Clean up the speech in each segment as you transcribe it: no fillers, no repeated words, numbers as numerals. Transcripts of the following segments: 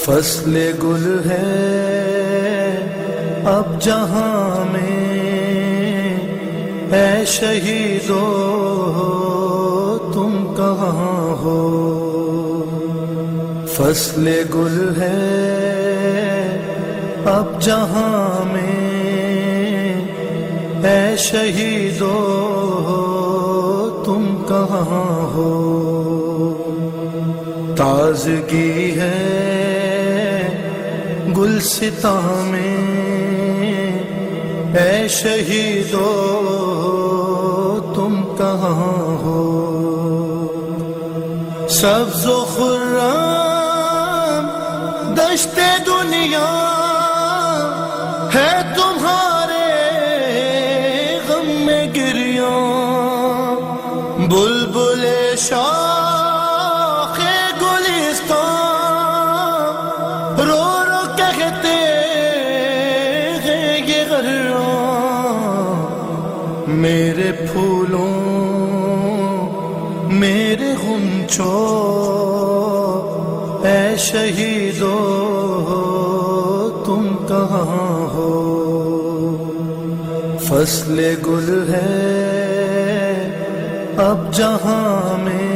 فصل گل ہے اب جہاں میں، اے شہیدو تم کہاں ہو؟ فصل گل ہے اب جہاں میں، اے شہیدو تم کہاں ہو؟ تازگی ہے گلستاں میں، اے شہیدو تم کہاں ہو؟ سبز و خرم دشت دنیا ہے تمہارے غم میں گریاں، بلبل شاخ گلستان رو رو کہتے ہیں یہ غراں، میرے پھولوں میرے غنچوں اے شہیدو تم کہاں ہو؟ فصل گل ہے اب جہاں میں،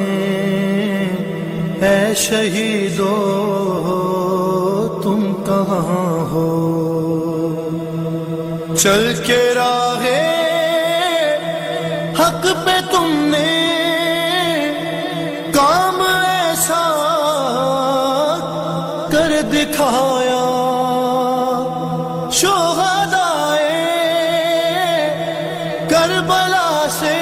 اے شہیدو تم کہاں ہو؟ چل کے راہ حق پہ تم نے کام ایسا کر دکھایا، شہدائے کربلا سے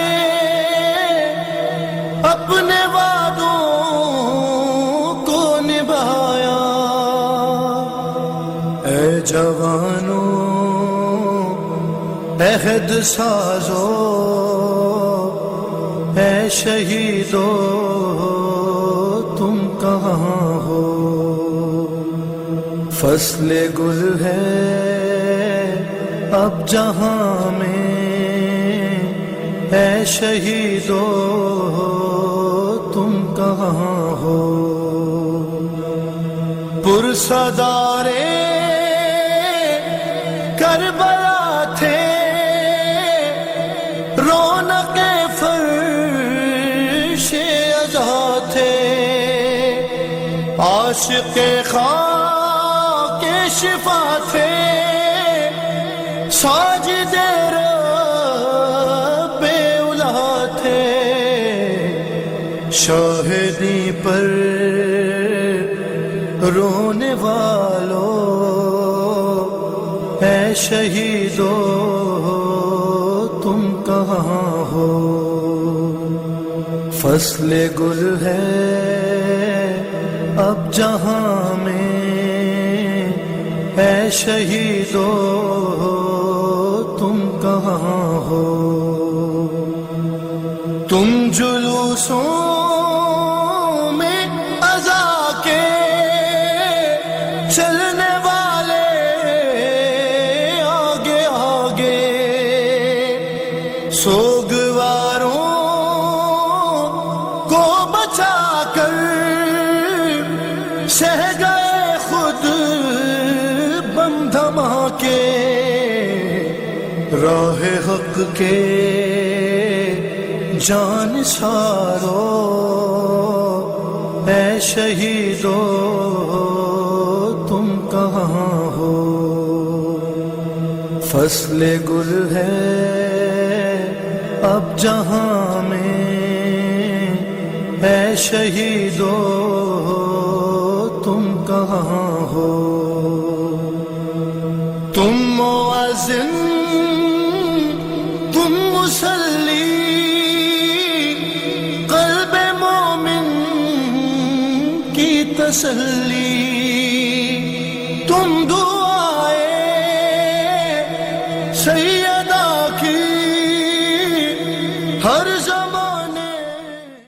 اپنے وعدوں کو نبھایا۔ اے جوانوں عہد سازو، اے شہیدو تم کہاں ہو؟ فصل گل ہے اب جہاں میں، اے شہیدو تم کہاں ہو؟ پرصدارے کربلا تھے، رونق فرش عزا تھے، عاشق خاک شفا تھے، ساجد رب اولا تھے، شاہدی پر رونے والوں اے شہیدو تم کہاں ہو؟ فصل گل ہے اب جہاں میں، اے شہیدو تم کہاں ہو؟ تم جلوسوں میں عزا کے چلنے والے آگے آگے، سوگواروں کو بچا کر سہ گئے خود بم دھماکے، راہ حق کے جان سارو اے شہیدو تم کہاں ہو؟ فصل گل ہے اب جہاں میں، اے شہیدو تم کہاں ہو؟ تم مؤذن تم مصلی، قلب مومن کی تسلی، تم دو